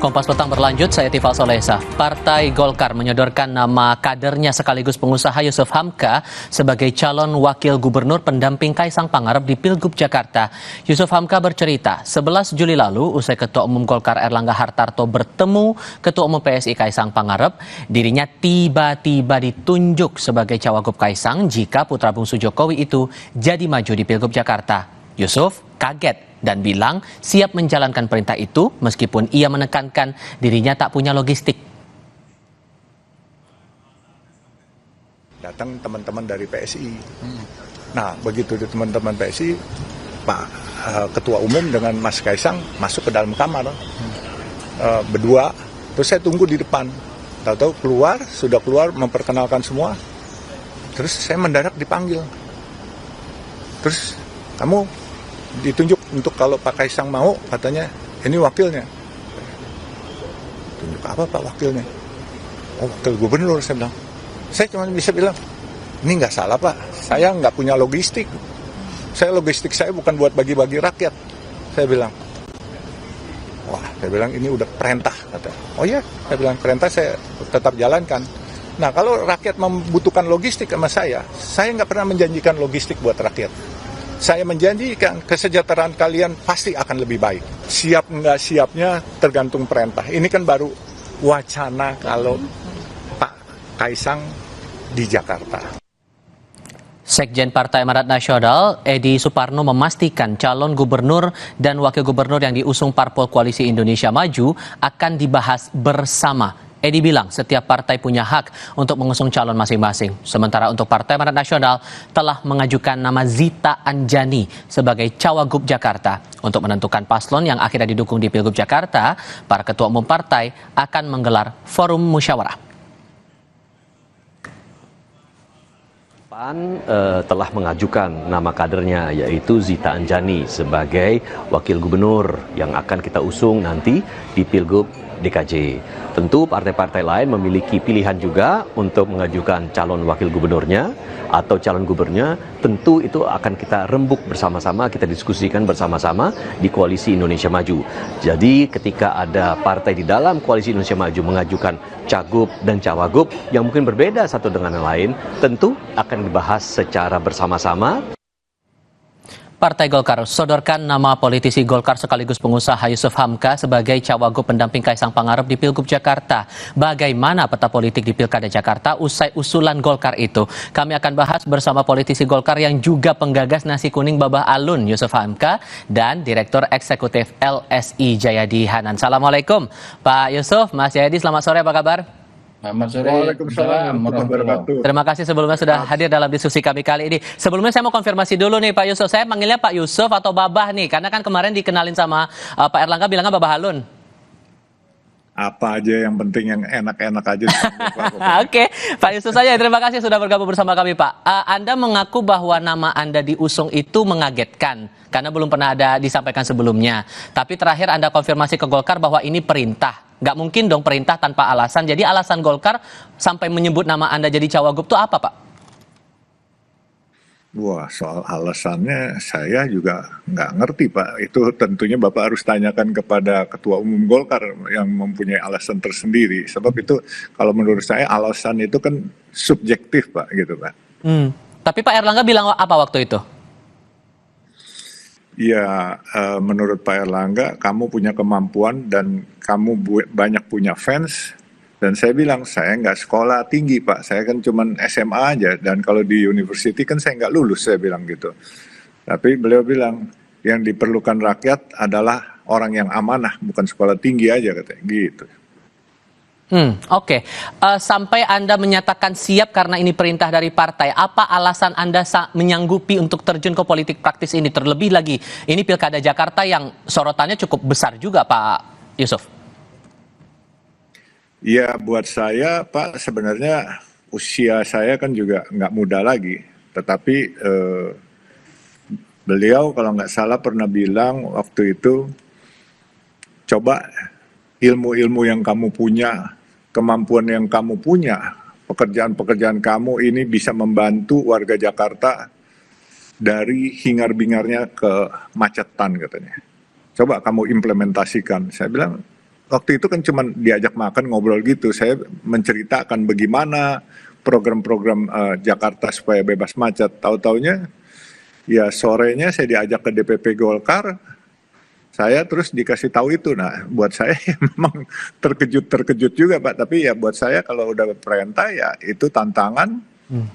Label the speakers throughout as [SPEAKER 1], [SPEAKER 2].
[SPEAKER 1] Kompas Petang berlanjut, saya Tifal Solesa. Partai Golkar menyodorkan nama kadernya sekaligus pengusaha Yusuf Hamka sebagai calon wakil gubernur pendamping Kaisang Pangarep di Pilgub Jakarta. Yusuf Hamka bercerita, 11 Juli lalu usai Ketua Umum Golkar Erlangga Hartarto bertemu Ketua Umum PSI Kaisang Pangarep, dirinya tiba-tiba ditunjuk sebagai cawagup Kaisang jika putra bungsu Jokowi itu jadi maju di Pilgub Jakarta. Yusuf kaget dan bilang siap menjalankan perintah itu meskipun ia menekankan dirinya tak punya logistik.
[SPEAKER 2] Datang teman-teman dari PSI. Nah, begitu di teman-teman PSI, Pak Ketua Umum dengan Mas Kaisang masuk ke dalam kamar. Berdua, terus saya tunggu di depan. Tahu-tahu sudah keluar memperkenalkan semua. Terus saya mendadak dipanggil. Terus kamu ditunjuk untuk kalau Pak Kaisang mau, katanya ini wakilnya. Tunjuk apa Pak wakilnya? Oh, wakil gubernur, saya bilang. Saya cuma bisa bilang, ini nggak salah Pak, saya nggak punya logistik. Logistik saya bukan buat bagi-bagi rakyat. Saya bilang, wah, saya bilang ini udah perintah. Kata. Oh iya, saya bilang perintah saya tetap jalankan. Nah, kalau rakyat membutuhkan logistik sama saya nggak pernah menjanjikan logistik buat rakyat. Saya menjanjikan kesejahteraan kalian pasti akan lebih baik. Siap nggak siapnya tergantung perintah. Ini kan baru wacana kalau Pak Kaisang di Jakarta.
[SPEAKER 1] Sekjen Partai Amanat Nasional, Edi Suparno memastikan calon gubernur dan wakil gubernur yang diusung Parpol Koalisi Indonesia Maju akan dibahas bersama. Edi bilang setiap partai punya hak untuk mengusung calon masing-masing. Sementara untuk Partai Amanat Nasional telah mengajukan nama Zita Anjani sebagai cawagup Jakarta. Untuk menentukan paslon yang akhirnya didukung di Pilgub Jakarta, para ketua umum partai akan menggelar forum musyawarah.
[SPEAKER 3] PAN telah mengajukan nama kadernya yaitu Zita Anjani sebagai wakil gubernur yang akan kita usung nanti di Pilgub DKJ. Tentu partai-partai lain memiliki pilihan juga untuk mengajukan calon wakil gubernurnya atau calon gubernurnya. Tentu itu akan kita rembuk bersama-sama, kita diskusikan bersama-sama di Koalisi Indonesia Maju. Jadi ketika ada partai di dalam Koalisi Indonesia Maju mengajukan cagup dan cawagup yang mungkin berbeda satu dengan yang lain, tentu akan dibahas secara bersama-sama.
[SPEAKER 1] Partai Golkar sodorkan nama politisi Golkar sekaligus pengusaha Yusuf Hamka sebagai cawagup pendamping Kaisang Pangarep di Pilgub Jakarta. Bagaimana peta politik di Pilkada Jakarta usai usulan Golkar itu? Kami akan bahas bersama politisi Golkar yang juga penggagas nasi kuning Babah Alun, Yusuf Hamka, dan Direktur Eksekutif LSI Jayadi Hanan. Assalamualaikum Pak Yusuf, Mas Jayadi, selamat sore, apa kabar?
[SPEAKER 4] Selamat sore.
[SPEAKER 2] Waalaikumsalam.
[SPEAKER 1] Terima kasih sebelumnya sudah hadir dalam diskusi kami kali ini. Sebelumnya saya mau konfirmasi dulu nih Pak Yusuf. Saya panggilnya Pak Yusuf atau Babah nih, karena kan kemarin dikenalin sama Pak Erlangga bilangnya Babah Alun.
[SPEAKER 2] Apa aja yang penting yang enak-enak aja.
[SPEAKER 1] Oke, Pak Yusuf saja. Terima kasih sudah bergabung bersama kami Pak. Anda mengaku bahwa nama Anda diusung itu mengagetkan karena belum pernah ada disampaikan sebelumnya. Tapi terakhir Anda konfirmasi ke Golkar bahwa ini perintah. Nggak mungkin dong perintah tanpa alasan. Jadi alasan Golkar sampai menyebut nama Anda jadi cawagup itu apa Pak?
[SPEAKER 2] Wah, soal alasannya saya juga nggak ngerti Pak. Itu tentunya Bapak harus tanyakan kepada Ketua Umum Golkar yang mempunyai alasan tersendiri. Sebab itu kalau menurut saya alasan itu kan subjektif Pak, gitu Pak.
[SPEAKER 1] Tapi Pak Erlangga bilang apa waktu itu?
[SPEAKER 2] Ya, menurut Pak Erlangga, kamu punya kemampuan dan kamu banyak punya fans. Dan saya bilang, saya nggak sekolah tinggi Pak, saya kan cuma SMA aja. Dan kalau di university kan saya nggak lulus, saya bilang gitu. Tapi beliau bilang, yang diperlukan rakyat adalah orang yang amanah, bukan sekolah tinggi aja katanya, gitu.
[SPEAKER 1] Oke. Sampai Anda menyatakan siap karena ini perintah dari partai. Apa alasan Anda menyanggupi untuk terjun ke politik praktis ini? Terlebih lagi, ini Pilkada Jakarta yang sorotannya cukup besar juga Pak Yusuf.
[SPEAKER 2] Ya, buat saya Pak, sebenarnya usia saya kan juga nggak muda lagi. Tetapi beliau kalau nggak salah pernah bilang waktu itu, coba ilmu-ilmu yang kamu punya, kemampuan yang kamu punya, pekerjaan-pekerjaan kamu ini bisa membantu warga Jakarta dari hingar-bingarnya ke macetan katanya. Coba kamu implementasikan. Saya bilang, waktu itu kan cuma diajak makan ngobrol gitu. Saya menceritakan bagaimana program-program Jakarta supaya bebas macet. Tahu-taunya ya sorenya saya diajak ke DPP Golkar, saya terus dikasih tahu itu. Nah, buat saya memang terkejut juga Pak. Tapi ya buat saya kalau udah perintah ya itu tantangan.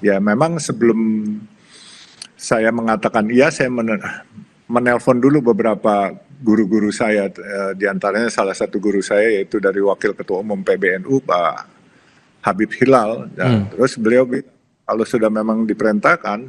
[SPEAKER 2] Ya memang sebelum saya mengatakan iya, saya menelpon dulu beberapa guru-guru saya, diantaranya salah satu guru saya yaitu dari Wakil Ketua Umum PBNU Pak Habib Hilal. Dan terus beliau bilang, kalau sudah memang diperintahkan,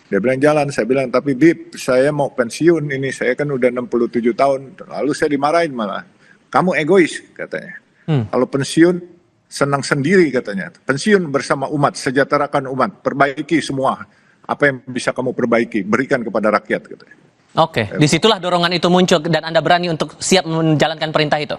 [SPEAKER 2] dia bilang jalan. Saya bilang, tapi Bib, saya mau pensiun ini, saya kan udah 67 tahun. Lalu saya dimarahin malah, kamu egois katanya. Kalau pensiun senang sendiri katanya. Pensiun bersama umat, sejahterakan umat, perbaiki semua. Apa yang bisa kamu perbaiki, berikan kepada rakyat katanya.
[SPEAKER 1] Oke, disitulah dorongan itu muncul dan Anda berani untuk siap menjalankan perintah itu?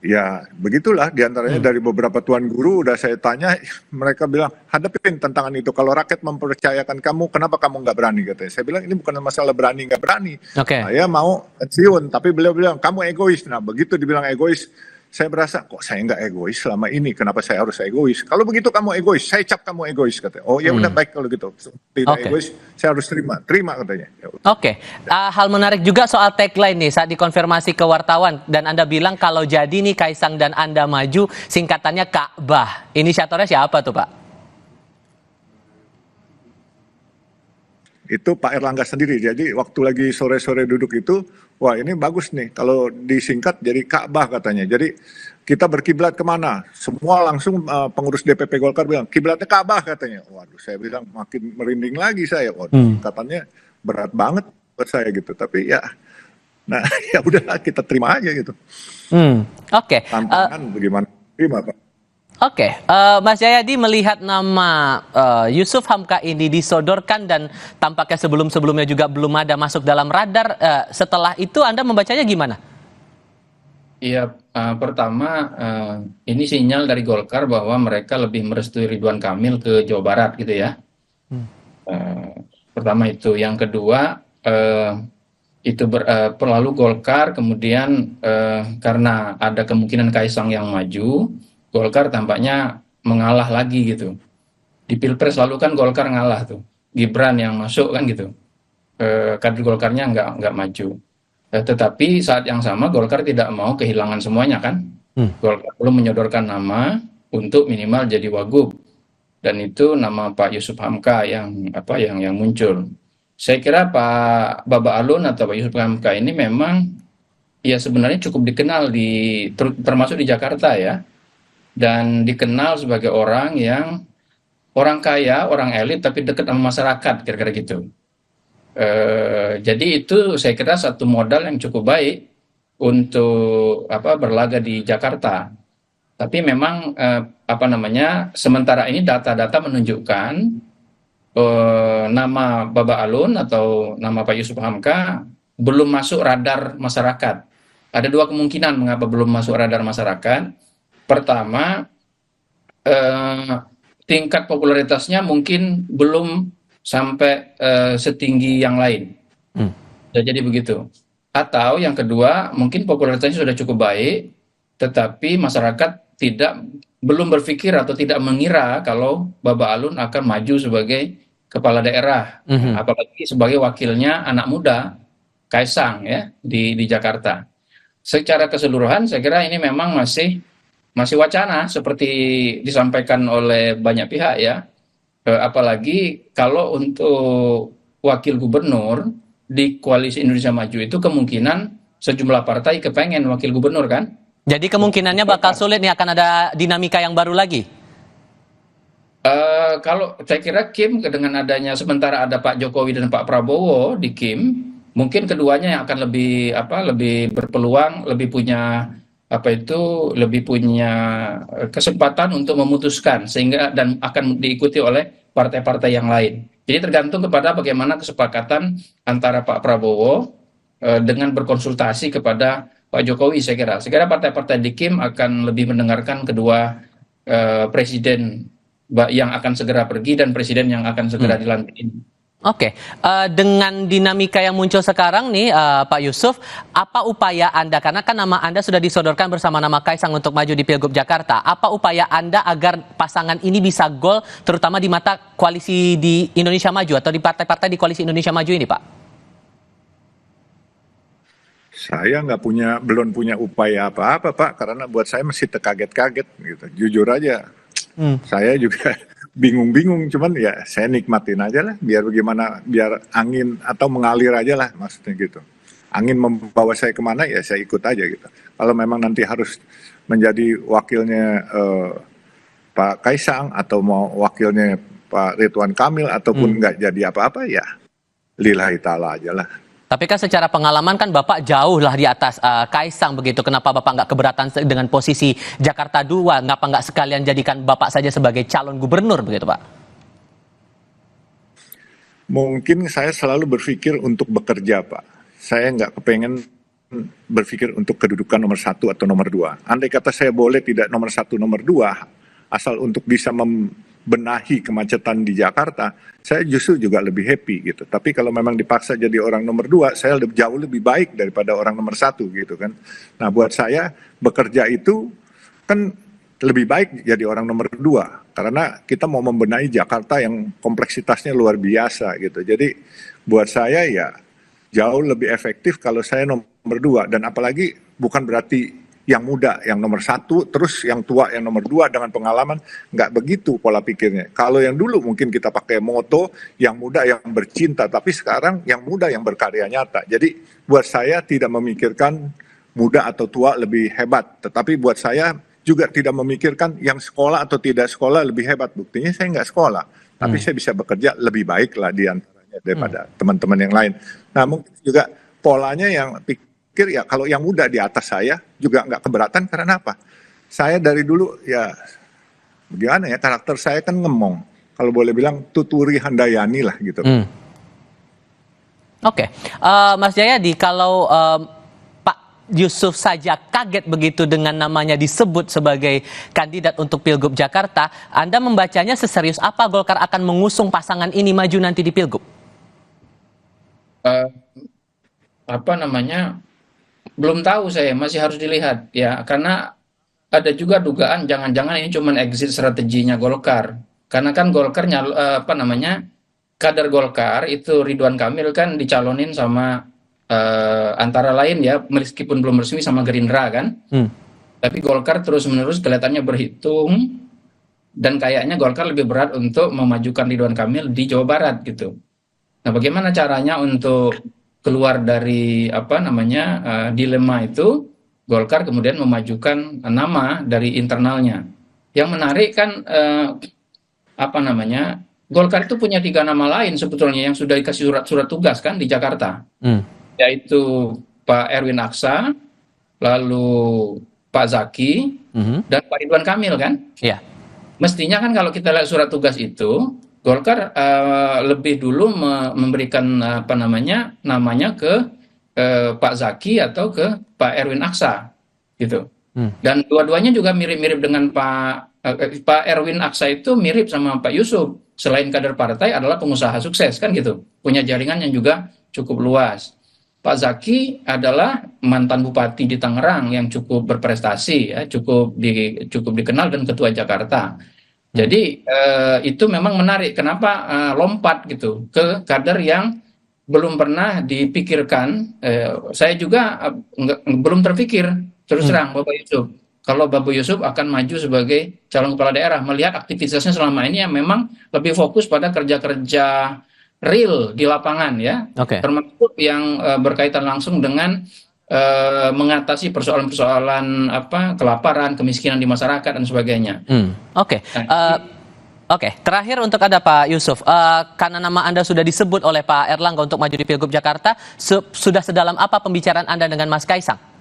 [SPEAKER 2] Ya, begitulah. Diantaranya dari beberapa tuan guru udah saya tanya, mereka bilang, hadapin tantangan itu. Kalau rakyat mempercayakan kamu, kenapa kamu nggak berani katanya. Saya bilang, ini bukan masalah berani nggak berani. Saya mau pensiun, tapi beliau bilang, kamu egois. Nah, begitu dibilang egois, saya berasa, kok saya nggak egois selama ini, kenapa saya harus egois? Kalau begitu kamu egois, saya cap kamu egois katanya. Oh ya udah baik kalau gitu, tidak egois, saya harus terima katanya.
[SPEAKER 1] Hal menarik juga soal tagline nih saat dikonfirmasi ke wartawan dan Anda bilang kalau jadi nih Kaisang dan Anda maju, singkatannya Ka'bah. Inisiatornya siapa tuh Pak?
[SPEAKER 2] Itu Pak Erlangga sendiri. Jadi waktu lagi sore-sore duduk itu, wah ini bagus nih kalau disingkat jadi Ka'bah katanya. Jadi kita berkiblat kemana? Semua langsung pengurus DPP Golkar bilang kiblatnya Ka'bah katanya. Waduh, saya bilang makin merinding lagi saya. Waduh, katanya berat banget buat saya gitu. Tapi ya, nah ya udahlah kita terima aja gitu. Tantangan bagaimana? Terima Pak.
[SPEAKER 1] Mas Jayadi melihat nama Yusuf Hamka ini disodorkan dan tampaknya sebelum-sebelumnya juga belum ada masuk dalam radar. Setelah itu Anda membacanya gimana?
[SPEAKER 4] Iya, pertama ini sinyal dari Golkar bahwa mereka lebih merestui Ridwan Kamil ke Jawa Barat gitu ya. Pertama itu. Yang kedua, itu lalu Golkar kemudian karena ada kemungkinan Kaisang yang maju, Golkar tampaknya mengalah lagi gitu. Di Pilpres lalu kan Golkar ngalah tuh. Gibran yang masuk kan gitu. Kader Golkarnya nggak maju. Tetapi saat yang sama Golkar tidak mau kehilangan semuanya kan. Golkar belum menyodorkan nama untuk minimal jadi wagub. Dan itu nama Pak Yusuf Hamka yang muncul. Saya kira Pak Baba Alun atau Pak Yusuf Hamka ini memang ya sebenarnya cukup dikenal termasuk di Jakarta ya. Dan dikenal sebagai orang yang orang kaya, orang elit, tapi dekat sama masyarakat, kira-kira gitu. Jadi itu saya kira satu modal yang cukup baik untuk berlaga di Jakarta. Tapi memang sementara ini data-data menunjukkan nama Baba Alun atau nama Pak Yusuf Hamka belum masuk radar masyarakat. Ada dua kemungkinan mengapa belum masuk radar masyarakat. Pertama, tingkat popularitasnya mungkin belum sampai setinggi yang lain. Jadi begitu. Atau yang kedua, mungkin popularitasnya sudah cukup baik, tetapi masyarakat belum berpikir atau tidak mengira kalau Baba Alun akan maju sebagai kepala daerah, apalagi sebagai wakilnya anak muda Kaisang ya di Jakarta. Secara keseluruhan, saya kira ini memang masih wacana seperti disampaikan oleh banyak pihak ya. Apalagi kalau untuk wakil gubernur di Koalisi Indonesia Maju itu kemungkinan sejumlah partai kepengen wakil gubernur kan.
[SPEAKER 1] Jadi kemungkinannya bakal sulit nih, akan ada dinamika yang baru lagi.
[SPEAKER 4] Kalau saya kira Kim dengan adanya sementara ada Pak Jokowi dan Pak Prabowo di Kim, mungkin keduanya yang akan lebih berpeluang, lebih punya kesempatan untuk memutuskan sehingga dan akan diikuti oleh partai-partai yang lain. Jadi tergantung kepada bagaimana kesepakatan antara Pak Prabowo dengan berkonsultasi kepada Pak Jokowi. Saya kira partai-partai di Kim akan lebih mendengarkan kedua presiden yang akan segera pergi dan presiden yang akan segera dilantik.
[SPEAKER 1] Oke, dengan dinamika yang muncul sekarang nih, Pak Yusuf, apa upaya Anda, karena kan nama Anda sudah disodorkan bersama nama Kaisang untuk maju di Pilgub Jakarta, apa upaya Anda agar pasangan ini bisa gol, terutama di mata koalisi di Indonesia Maju atau di partai-partai di koalisi Indonesia Maju ini, Pak?
[SPEAKER 2] Saya belum punya upaya apa-apa, Pak, karena buat saya masih terkaget-kaget gitu. Jujur aja, saya juga bingung-bingung, cuman ya saya nikmatin aja lah, biar bagaimana, biar angin atau mengalir aja lah, maksudnya gitu. Angin membawa saya kemana, ya saya ikut aja gitu. Kalau memang nanti harus menjadi wakilnya Pak Kaisang, atau mau wakilnya Pak Ridwan Kamil, ataupun nggak jadi apa-apa, ya lillahi ta'ala aja lah.
[SPEAKER 1] Tapi kan secara pengalaman kan Bapak jauh lah di atas Kaisang begitu. Kenapa Bapak nggak keberatan dengan posisi Jakarta 2? Ngapa nggak sekalian jadikan Bapak saja sebagai calon gubernur begitu, Pak?
[SPEAKER 2] Mungkin saya selalu berpikir untuk bekerja, Pak. Saya nggak kepengen berpikir untuk kedudukan nomor 1 atau nomor 2. Andai kata saya boleh tidak nomor 1, nomor 2, asal untuk bisa membenahi kemacetan di Jakarta, saya justru juga lebih happy gitu. Tapi kalau memang dipaksa jadi orang nomor 2, saya jauh lebih baik daripada orang nomor 1 gitu kan. Nah, buat saya bekerja itu kan lebih baik jadi orang nomor 2, karena kita mau membenahi Jakarta yang kompleksitasnya luar biasa gitu. Jadi buat saya ya jauh lebih efektif kalau saya nomor 2, dan apalagi bukan berarti yang muda yang nomor 1, terus yang tua yang nomor 2 dengan pengalaman. Nggak begitu pola pikirnya. Kalau yang dulu mungkin kita pakai moto yang muda yang bercinta, tapi sekarang yang muda yang berkarya nyata. Jadi buat saya tidak memikirkan muda atau tua lebih hebat, tetapi buat saya juga tidak memikirkan yang sekolah atau tidak sekolah lebih hebat. Buktinya saya nggak sekolah, tapi saya bisa bekerja lebih baik lah di antaranya daripada teman-teman yang lain. Nah, mungkin juga polanya yang ya kalau yang muda di atas saya juga nggak keberatan, karena apa? Saya dari dulu ya gimana ya, karakter saya kan ngemong. Kalau boleh bilang tuturi handayani lah gitu.
[SPEAKER 1] Oke. Mas Jayadi, kalau Pak Yusuf saja kaget begitu dengan namanya disebut sebagai kandidat untuk Pilgub Jakarta, Anda membacanya seserius apa Golkar akan mengusung pasangan ini maju nanti di Pilgub?
[SPEAKER 4] Belum tahu, saya masih harus dilihat ya, karena ada juga dugaan jangan-jangan ini cuma exit strateginya Golkar, karena kan Golkar kader Golkar itu Ridwan Kamil kan dicalonin sama antara lain ya, meskipun belum resmi, sama Gerindra kan, tapi Golkar terus-menerus kelihatannya berhitung, dan kayaknya Golkar lebih berat untuk memajukan Ridwan Kamil di Jawa Barat gitu. Nah, bagaimana caranya untuk keluar dari dilema itu? Golkar kemudian memajukan nama dari internalnya. Yang menarik kan Golkar itu punya 3 nama lain sebetulnya yang sudah dikasih surat tugas kan di Jakarta, yaitu Pak Erwin Aksa, lalu Pak Zaki, dan Pak Ridwan Kamil kan.
[SPEAKER 1] Iya.
[SPEAKER 4] Mestinya kan kalau kita lihat surat tugas itu, Golkar lebih dulu memberikan namanya ke Pak Zaki atau ke Pak Erwin Aksa gitu. Dan dua-duanya juga mirip-mirip dengan Pak Erwin Aksa, itu mirip sama Pak Yusuf. Selain kader partai adalah pengusaha sukses kan gitu, punya jaringan yang juga cukup luas. Pak Zaki adalah mantan bupati di Tangerang yang cukup berprestasi ya, cukup dikenal, dan ketua Jakarta. Jadi itu memang menarik. Kenapa lompat gitu ke kader yang belum pernah dipikirkan. Saya juga belum terpikir terus terang Bapak Yusuf. Kalau Bapak Yusuf akan maju sebagai calon kepala daerah, melihat aktivitasnya selama ini yang memang lebih fokus pada kerja-kerja real di lapangan ya, termasuk yang berkaitan langsung dengan mengatasi persoalan-persoalan kelaparan, kemiskinan di masyarakat dan sebagainya.
[SPEAKER 1] Oke, terakhir untuk Anda Pak Yusuf, karena nama Anda sudah disebut oleh Pak Erlangga untuk maju di Pilgub Jakarta, sudah sedalam apa pembicaraan Anda dengan Mas Kaisang?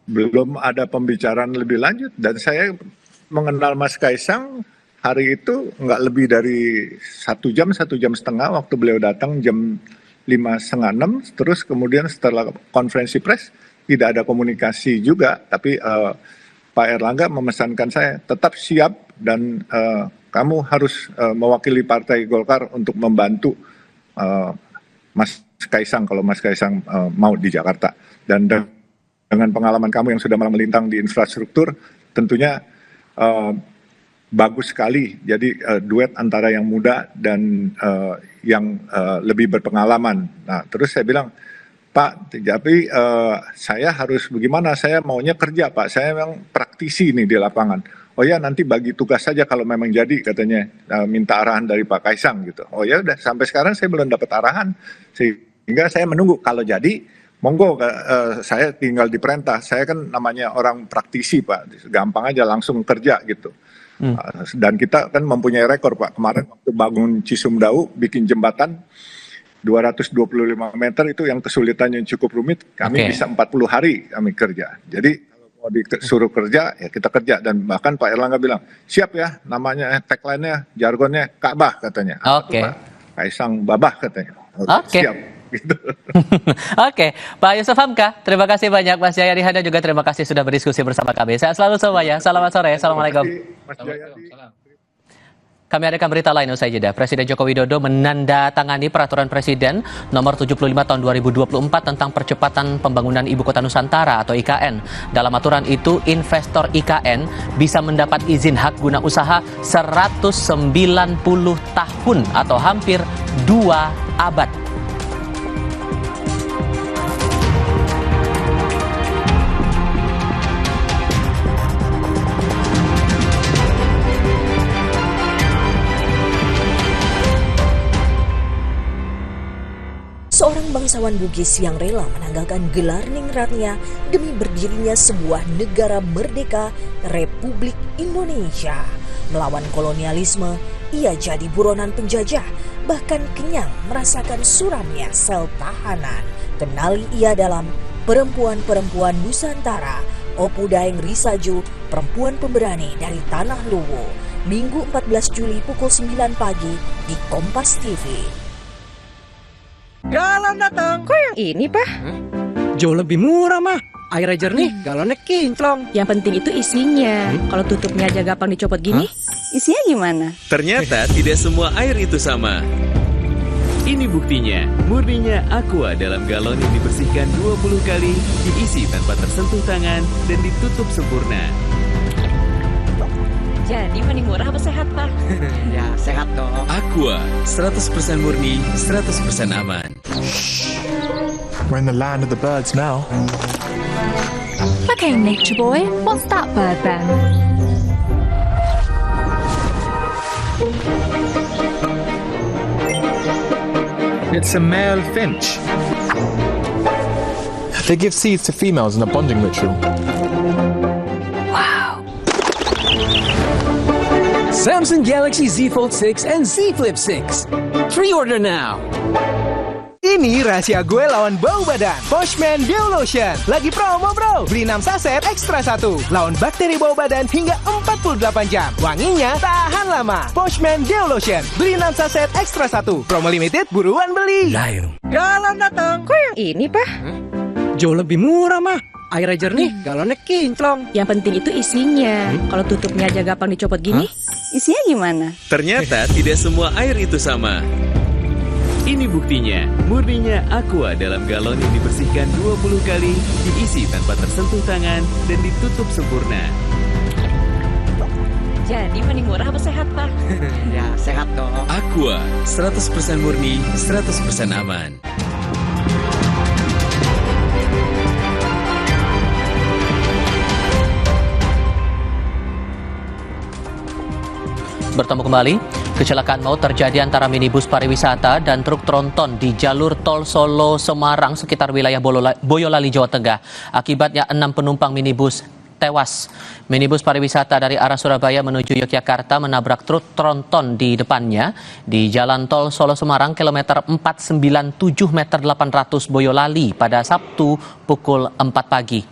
[SPEAKER 2] Belum ada pembicaraan lebih lanjut, dan saya mengenal Mas Kaisang hari itu nggak lebih dari 1 jam, 1 jam setengah, waktu beliau datang jam 5:30, terus kemudian setelah konferensi pers tidak ada komunikasi juga, tapi Pak Erlangga memesankan saya tetap siap dan kamu harus mewakili Partai Golkar untuk membantu Mas Kaisang kalau Mas Kaisang mau di Jakarta. Dan dengan pengalaman kamu yang sudah melintang di infrastruktur, tentunya bagus sekali. Jadi duet antara yang muda dan yang lebih berpengalaman. Nah, terus saya bilang, Pak, tapi saya harus bagaimana? Saya maunya kerja, Pak. Saya memang praktisi nih di lapangan. Oh ya, nanti bagi tugas saja kalau memang jadi, katanya minta arahan dari Pak Kaisang gitu. Oh ya udah, sampai sekarang saya belum dapat arahan, sehingga saya menunggu. Kalau jadi, monggo, saya tinggal diperintah. Saya kan namanya orang praktisi, Pak. Gampang aja langsung kerja gitu. Dan kita kan mempunyai rekor, Pak. Kemarin waktu bangun Cisumdawu, bikin jembatan 225 meter itu yang kesulitannya cukup rumit, kami bisa 40 hari kami kerja. Jadi kalau mau disuruh kerja, ya kita kerja. Dan bahkan Pak Erlangga bilang, siap ya, namanya tagline-nya, jargonnya Ka'bah katanya.
[SPEAKER 1] Oke.
[SPEAKER 2] Kaisang Babah katanya.
[SPEAKER 1] Oke.
[SPEAKER 2] Siap. Gitu.
[SPEAKER 1] Oke, Pak Yusuf Hamka, terima kasih banyak. Mas Jayadi Handa juga terima kasih sudah berdiskusi bersama kami. Sehat selalu semuanya. Selamat sore. Assalamualaikum.
[SPEAKER 2] Mas Jayadi.
[SPEAKER 1] Kami adakan berita lain usai jeda. Presiden Joko Widodo menandatangani Peraturan Presiden Nomor 75 Tahun 2024 tentang percepatan pembangunan Ibu Kota Nusantara atau IKN. Dalam aturan itu, investor IKN bisa mendapat izin hak guna usaha 190 tahun atau hampir 2 abad.
[SPEAKER 5] Seorang bangsawan Bugis yang rela menanggalkan gelar ningratnya demi berdirinya sebuah negara merdeka, Republik Indonesia. Melawan kolonialisme, ia jadi buronan penjajah, bahkan kenyang merasakan suramnya sel tahanan. Kenali ia dalam Perempuan-Perempuan Nusantara, Opu Daeng Risaju, perempuan pemberani dari Tanah Luwu. Minggu 14 Juli pukul 9 pagi di Kompas TV.
[SPEAKER 6] Galon datang.
[SPEAKER 7] Kok yang ini, Pak?
[SPEAKER 6] Jauh lebih murah, mah. Airnya jernih, galonnya kinclong.
[SPEAKER 7] Yang penting itu isinya. Kalau tutupnya aja gampang dicopot gini, isinya gimana?
[SPEAKER 8] Ternyata tidak semua air itu sama. Ini buktinya, murninya Aqua dalam galon yang dibersihkan 20 kali, diisi tanpa tersentuh tangan, dan ditutup sempurna.
[SPEAKER 7] Jadi mending murah apa sehat, Pak?
[SPEAKER 6] Ya, sehat dong.
[SPEAKER 8] Aqua, 100% murni, 100% aman.
[SPEAKER 9] We're in the land of the birds now.
[SPEAKER 10] Okay, Nature Boy, what's that bird then?
[SPEAKER 9] It's a male finch. They give seeds to females in a bonding ritual.
[SPEAKER 6] Samsung Galaxy Z Fold 6 and Z Flip 6. Pre-order now. Ini rahasia gue lawan bau badan. Poshman Deo Lotion. Lagi promo, bro. Beli 6 saset ekstra 1. Lawan bakteri bau badan hingga 48 jam. Wanginya tahan lama. Poshman Deo Lotion. Beli 6 saset ekstra 1. Promo limited, buruan beli. Galon datang.
[SPEAKER 7] Kok yang ini, Pak?
[SPEAKER 6] Jauh lebih murah, mah. Airnya jernih, galonnya kinclong.
[SPEAKER 7] Yang penting itu isinya. Kalau tutupnya aja gampang dicopot gini, isinya gimana?
[SPEAKER 8] Ternyata tidak semua air itu sama. Ini buktinya, murninya Aqua dalam galon yang dibersihkan 20 kali, diisi tanpa tersentuh tangan, dan ditutup sempurna.
[SPEAKER 7] Jadi mending murah apa sehat, Pak?
[SPEAKER 6] Ya, sehat dong.
[SPEAKER 8] Aqua, 100% murni, 100% aman.
[SPEAKER 1] Bertemu kembali, kecelakaan maut terjadi antara minibus pariwisata dan truk tronton di jalur tol Solo Semarang sekitar wilayah Boyolali, Jawa Tengah. Akibatnya 6 penumpang minibus tewas. Minibus pariwisata dari arah Surabaya menuju Yogyakarta menabrak truk tronton di depannya di jalan tol Solo Semarang kilometer 497 meter 800 Boyolali pada Sabtu pukul 4 pagi.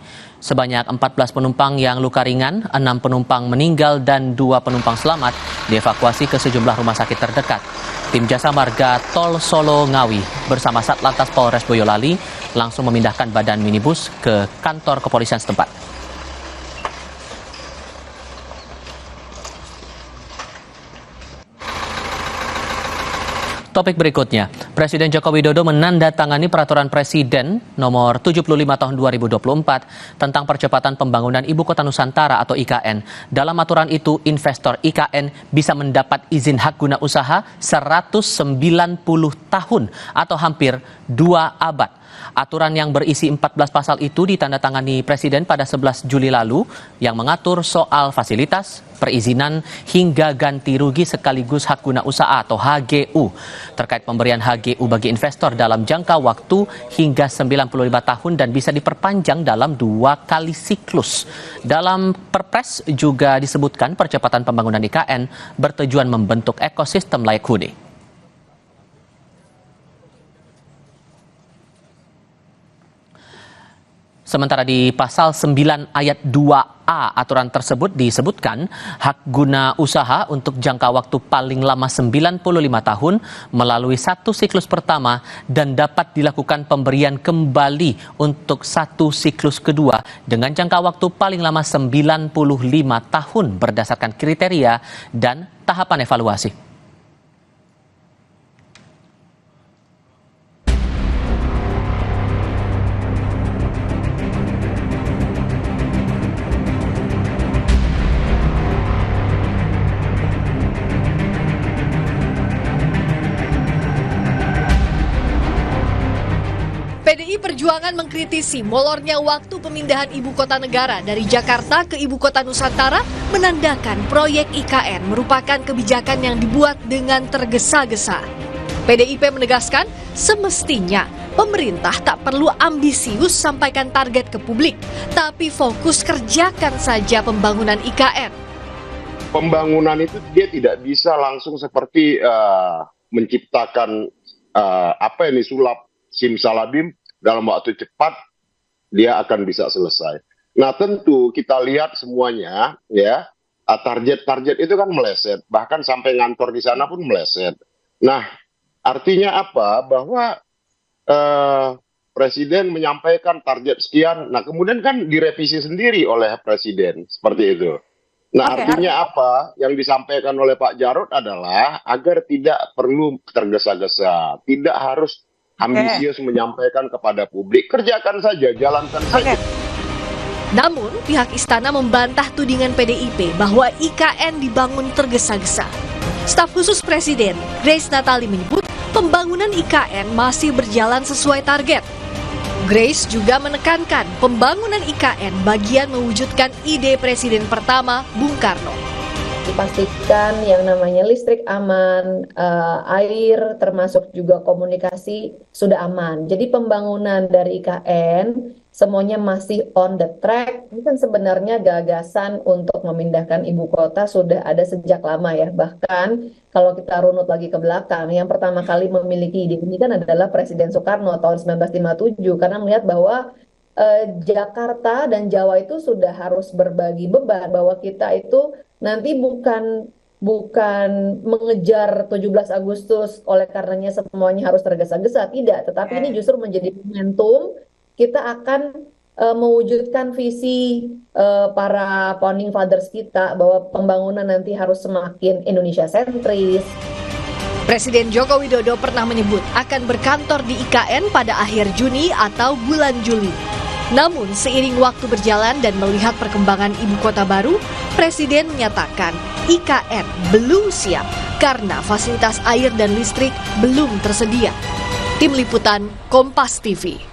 [SPEAKER 1] Sebanyak 14 penumpang yang luka ringan, 6 penumpang meninggal dan 2 penumpang selamat dievakuasi ke sejumlah rumah sakit terdekat. Tim Jasa Marga Tol Solo Ngawi bersama Satlantas Polres Boyolali langsung memindahkan badan minibus ke kantor kepolisian setempat. Topik berikutnya, Presiden Joko Widodo menandatangani Peraturan Presiden Nomor 75 Tahun 2024 tentang percepatan pembangunan Ibu Kota Nusantara atau IKN. Dalam aturan itu, investor IKN bisa mendapat izin hak guna usaha 190 tahun atau hampir 2 abad. Aturan yang berisi 14 pasal itu ditandatangani Presiden pada 11 Juli lalu yang mengatur soal fasilitas, perizinan, hingga ganti rugi sekaligus hak guna usaha atau HGU. Terkait pemberian HGU bagi investor dalam jangka waktu hingga 95 tahun dan bisa diperpanjang dalam 2 kali siklus. Dalam Perpres juga disebutkan percepatan pembangunan IKN bertujuan membentuk ekosistem layak huni. Sementara di pasal 9 ayat 2A aturan tersebut disebutkan hak guna usaha untuk jangka waktu paling lama 95 tahun melalui 1 siklus pertama dan dapat dilakukan pemberian kembali untuk 1 siklus kedua dengan jangka waktu paling lama 95 tahun berdasarkan kriteria dan tahapan evaluasi.
[SPEAKER 11] PDI Perjuangan mengkritisi molornya waktu pemindahan ibu kota negara dari Jakarta ke ibu kota Nusantara, menandakan proyek IKN merupakan kebijakan yang dibuat dengan tergesa-gesa. PDIP menegaskan semestinya pemerintah tak perlu ambisius sampaikan target ke publik, tapi fokus kerjakan saja pembangunan IKN.
[SPEAKER 12] Pembangunan itu dia tidak bisa langsung seperti menciptakan sulap simsalabim dalam waktu cepat dia akan bisa selesai. Nah tentu kita lihat semuanya ya, target-target itu kan meleset, bahkan sampai ngantor di sana pun meleset. Nah artinya apa? Bahwa Presiden menyampaikan target sekian, nah kemudian kan direvisi sendiri oleh Presiden seperti itu. Nah artinya apa? Yang disampaikan oleh Pak Jarod adalah agar tidak perlu tergesa-gesa, tidak harus ambisius menyampaikan kepada publik, kerjakan saja, jalankan saja.
[SPEAKER 11] Namun, pihak istana membantah tudingan PDIP bahwa IKN dibangun tergesa-gesa. Staf khusus Presiden, Grace Natali menyebut pembangunan IKN masih berjalan sesuai target. Grace juga menekankan pembangunan IKN bagian mewujudkan ide Presiden pertama, Bung Karno.
[SPEAKER 13] Dipastikan yang namanya listrik aman, air termasuk juga komunikasi sudah aman. Jadi pembangunan dari IKN semuanya masih on the track. Ini kan sebenarnya gagasan untuk memindahkan ibu kota sudah ada sejak lama ya. Bahkan kalau kita runut lagi ke belakang, yang pertama kali memiliki ide ini kan adalah Presiden Soekarno tahun 1957 karena melihat bahwa Jakarta dan Jawa itu sudah harus berbagi beban, bahwa kita itu nanti bukan mengejar 17 Agustus oleh karenanya semuanya harus tergesa-gesa, tidak, tetapi ini justru menjadi momentum kita akan mewujudkan visi para founding fathers kita bahwa pembangunan nanti harus semakin Indonesia sentris.
[SPEAKER 11] Presiden Joko Widodo pernah menyebut akan berkantor di IKN pada akhir Juni atau bulan Juli. Namun seiring waktu berjalan dan melihat perkembangan ibu kota baru, Presiden menyatakan IKN belum siap karena fasilitas air dan listrik belum tersedia. Tim Liputan Kompas TV.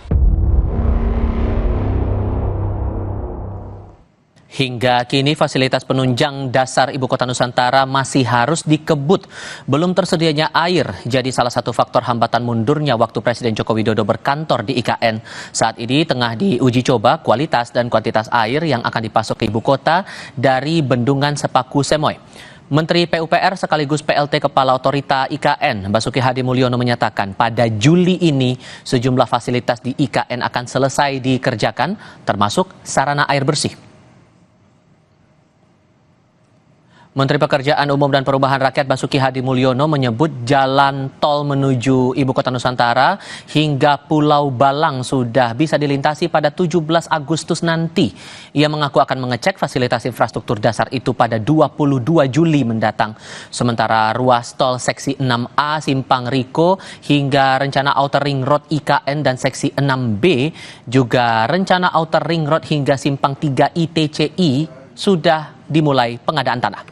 [SPEAKER 1] Hingga kini fasilitas penunjang dasar Ibu Kota Nusantara masih harus dikebut. Belum tersedianya air jadi salah satu faktor hambatan mundurnya waktu Presiden Joko Widodo berkantor di IKN. Saat ini tengah diuji coba kualitas dan kuantitas air yang akan dipasok ke Ibu Kota dari Bendungan Sepaku Semoy. Menteri PUPR sekaligus PLT Kepala Otorita IKN, Basuki Hadi Mulyono menyatakan pada Juli ini sejumlah fasilitas di IKN akan selesai dikerjakan, termasuk sarana air bersih. Menteri Pekerjaan Umum dan Perumahan Rakyat Basuki Hadi Mulyono menyebut jalan tol menuju Ibu Kota Nusantara hingga Pulau Balang sudah bisa dilintasi pada 17 Agustus nanti. Ia mengaku akan mengecek fasilitas infrastruktur dasar itu pada 22 Juli mendatang. Sementara ruas tol seksi 6A Simpang Riko hingga rencana Outer Ring Road IKN dan seksi 6B juga rencana Outer Ring Road hingga Simpang 3 ITCI sudah dimulai pengadaan tanah.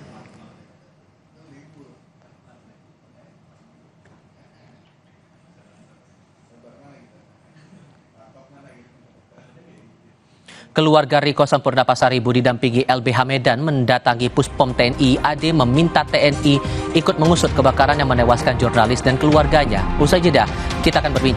[SPEAKER 1] Keluarga Riko Sampurna Pasaribu didampingi LBH Medan mendatangi Puspom TNI AD meminta TNI ikut mengusut kebakaran yang menewaskan jurnalis dan keluarganya. Usai jeda, kita akan berbincang